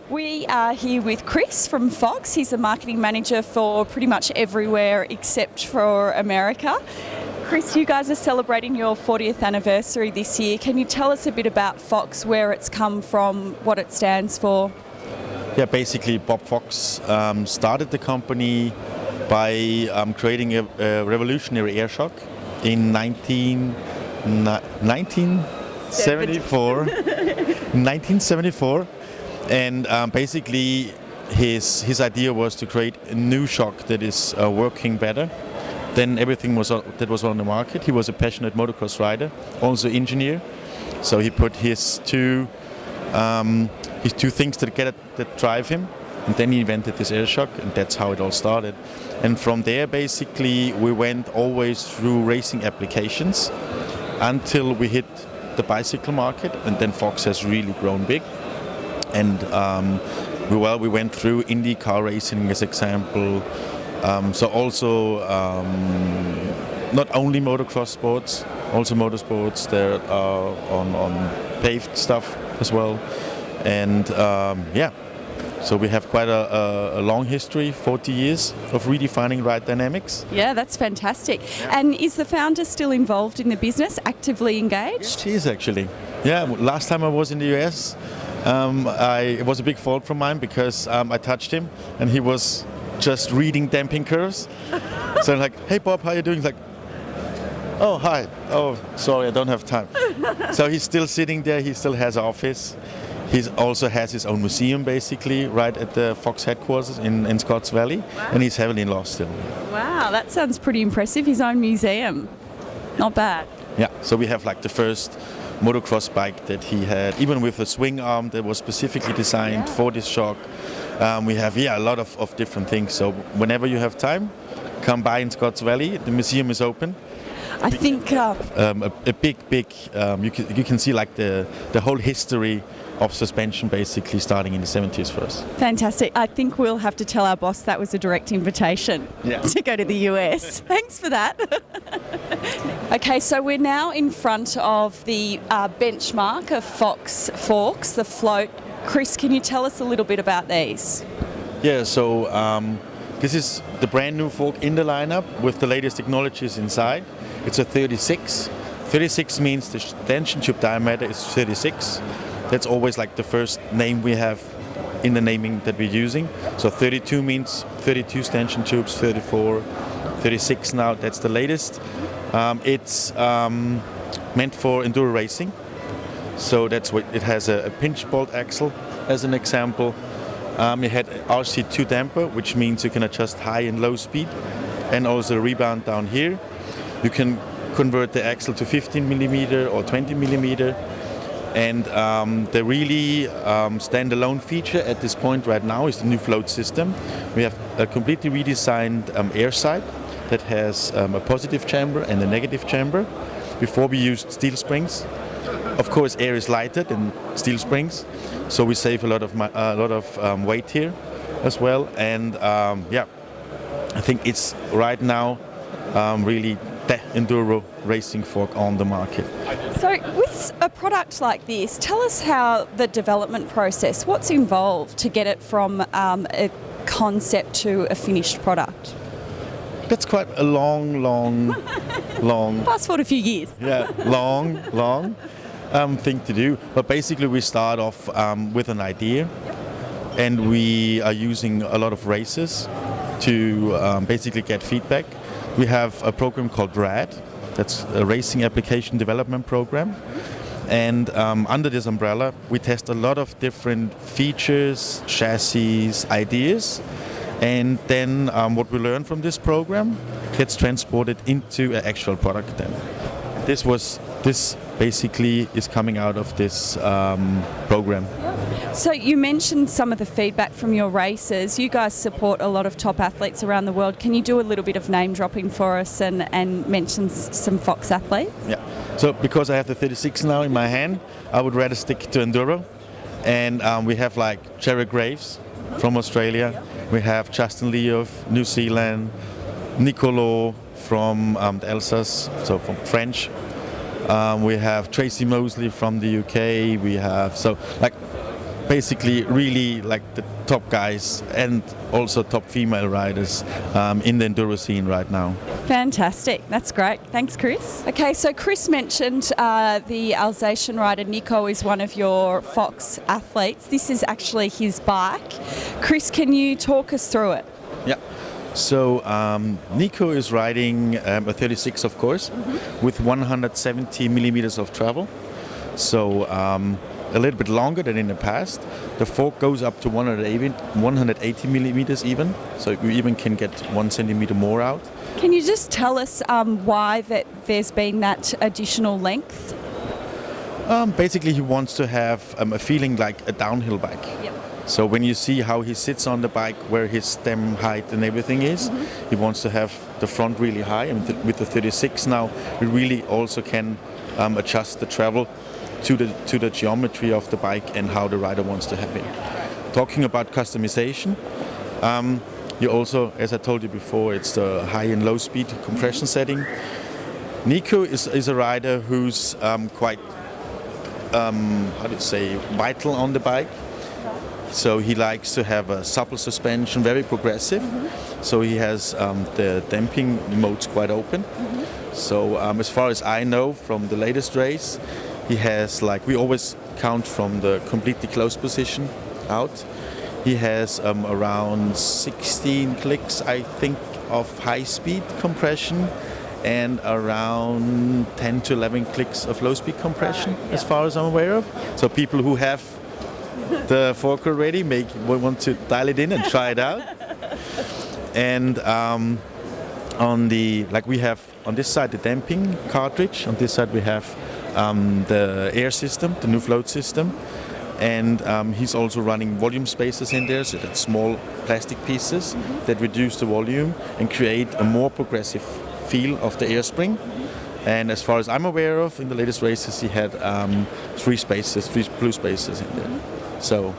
We are here with Chris from Fox. He's the marketing manager for pretty much everywhere except for America. Chris, you guys are celebrating your 40th anniversary this year. Can you tell us a bit about Fox, where it's come from, what it stands for? Yeah, basically Bob Fox started the company by creating a revolutionary air shock in 1974. 1974, and basically his idea was to create a new shock that is working better than everything that was on the market. He was a passionate motocross rider, also engineer, so he put his two things that drive him, and then he invented this air shock, and that's how it all started. And from there, basically, we went always through racing applications until we hit the bicycle market, and then Fox has really grown big. And we went through Indy car racing as example. So also not only motocross sports, also motorsports. There are on paved stuff as well. And so we have quite a long history, 40 years of redefining ride dynamics. Yeah, that's fantastic. Yeah. And is the founder still involved in the business, actively engaged? Yes, she is actually. Yeah, last time I was in the US, it was a big fault from mine because I touched him and he was just reading damping curves. So I'm like, hey Bob, how are you doing? He's like, oh, hi. Oh, sorry, I don't have time. So he's still sitting there, he still has an office. He also has his own museum, basically, right at the Fox headquarters in Scotts Valley, wow. And he's heavily in love still. Wow, that sounds pretty impressive. His own museum. Not bad. Yeah, so we have like the first motocross bike that he had, even with a swing arm that was specifically designed for this shock. We have, a lot of different things. So whenever you have time, come by in Scotts Valley. The museum is open. I think... a big, you can see like the whole history of suspension, basically starting in the 70s first. Fantastic. I think we'll have to tell our boss that was a direct invitation to go to the US. Thanks for that. Okay, so we're now in front of the benchmark of Fox forks, the float. Chris, can you tell us a little bit about these? Yeah, so this is the brand new fork in the lineup with the latest technologies inside. It's a 36. 36 means the tension tube diameter is 36. That's always like the first name we have in the naming that we're using. So 32 means 32 stanchion tubes, 34, 36 now, that's the latest. It's meant for enduro racing. So that's what it has, a pinch bolt axle as an example. It had RC2 damper, which means you can adjust high and low speed, and also rebound down here. You can convert the axle to 15 millimeter or 20 millimeter. And the really standalone feature at this point right now is the new float system. We have a completely redesigned air side that has a positive chamber and a negative chamber. Before we used steel springs. Of course, air is lighter than steel springs, so we save a lot of weight here as well. And I think it's right now really the enduro racing fork on the market. So with a product like this, tell us how the development process, what's involved to get it from a concept to a finished product? That's quite a long fast forward a few years. Yeah, long thing to do. But basically we start off with an idea, and we are using a lot of races to basically get feedback. We have a program called RAD, that's a Racing Application Development Program. And under this umbrella, we test a lot of different features, chassis, ideas. And then what we learn from this program gets transported into an actual product then. This basically is coming out of this program. So you mentioned some of the feedback from your races. You guys support a lot of top athletes around the world. Can you do a little bit of name dropping for us and mention some Fox athletes? Yeah. So because I have the 36 now in my hand, I would rather stick to enduro. And we have like Jerry Graves from Australia. We have Justin Lee of New Zealand, Nicolo from the Alsace, so from French. We have Tracy Mosley from the UK. We have basically really like the top guys and also top female riders in the enduro scene right now. Fantastic. That's great. Thanks, Chris. Okay, so Chris mentioned the Alsatian rider Nico is one of your Fox athletes. This is actually his bike. Chris, can you talk us through it? Yeah. So Nico is riding a 36, of course, with 170 millimeters of travel. So a little bit longer than in the past. The fork goes up to 180 millimeters even, so you even can get 1 centimeter more out. Can you just tell us why there's been that additional length? Basically, he wants to have a feeling like a downhill bike. Yep. So when you see how he sits on the bike, where his stem height and everything is, he wants to have the front really high. And with the 36 now, we really also can adjust the travel to the geometry of the bike and how the rider wants to have it. Talking about customization, you also, as I told you before, it's the high and low speed compression setting. Nico is a rider who's quite, vital on the bike. So he likes to have a supple suspension, very progressive. So he has the damping modes quite open. So as far as I know from the latest race, he has, like, we always count from the completely closed position out. He has around 16 clicks, I think, of high-speed compression and around 10 to 11 clicks of low-speed compression, as far as I'm aware of. So people who have the fork already will want to dial it in and try it out. And we have on this side the damping cartridge. On this side we have the air system, the new float system, and he's also running volume spacers in there, so that's small plastic pieces that reduce the volume and create a more progressive feel of the air spring. And as far as I'm aware of, in the latest races he had three blue spacers in there. So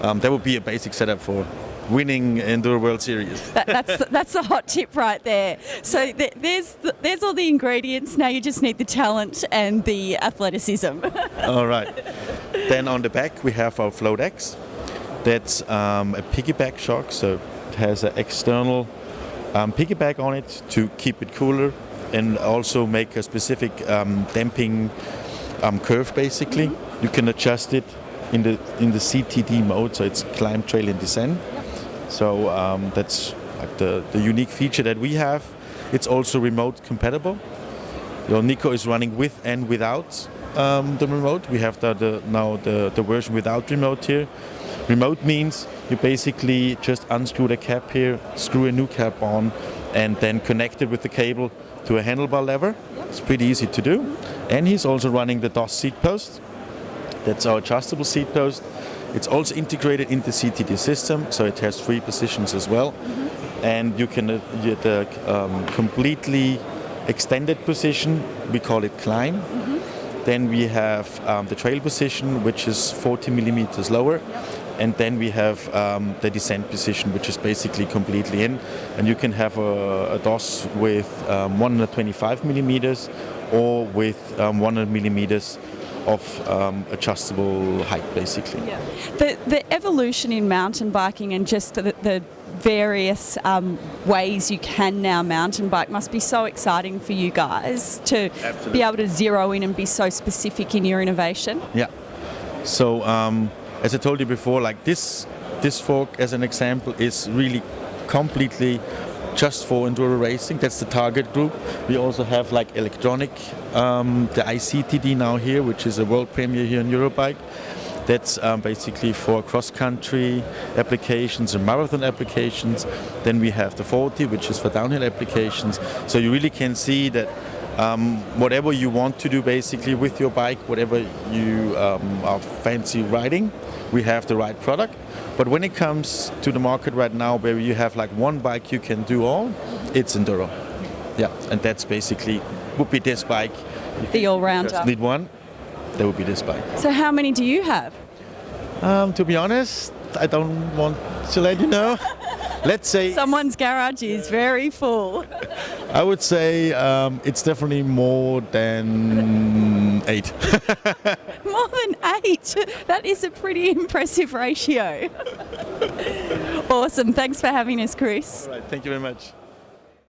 that would be a basic setup for winning Enduro World Series. That's the hot tip right there. So there's all the ingredients. Now you just need the talent and the athleticism. All right. Then on the back we have our Float X. That's a piggyback shock, so it has an external piggyback on it to keep it cooler and also make a specific damping curve. Basically, you can adjust it in the CTD mode, so it's climb, trail, and descent. So that's like the unique feature that we have. It's also remote compatible. Nico is running with and without the remote. We have now the version without remote here. Remote means you basically just unscrew the cap here, screw a new cap on, and then connect it with the cable to a handlebar lever. It's pretty easy to do. And he's also running the DOS seat post. That's our adjustable seat post. It's also integrated in the CTD system, so it has 3 positions as well. And you can get the completely extended position, we call it climb. Then we have the trail position, which is 40 millimeters lower. And then we have the descent position, which is basically completely in. And you can have a DOS with 125 millimeters or with 100 millimeters of adjustable height, basically. Yeah. The evolution in mountain biking and just the various ways you can now mountain bike must be so exciting for you guys to be able to zero in and be so specific in your innovation. Yeah. So as I told you before, like this fork, as an example, is really completely just for enduro racing. That's the target group. We also have like electronic, the ICTD now here, which is a world premiere here in Eurobike. That's basically for cross-country applications and marathon applications. Then we have the 40, which is for downhill applications. So you really can see that whatever you want to do basically with your bike, whatever you are fancy riding, we have the right product. But when it comes to the market right now, where you have like one bike you can do all, it's enduro. Yeah, and that's basically would be this bike. The all-rounder. Just need one, that would be this bike. So how many do you have? To be honest, I don't want to let you know. Let's say someone's garage is very full. I would say it's definitely more than 8. More than great. That is a pretty impressive ratio. Awesome. Thanks for having us, Chris. All right, thank you very much.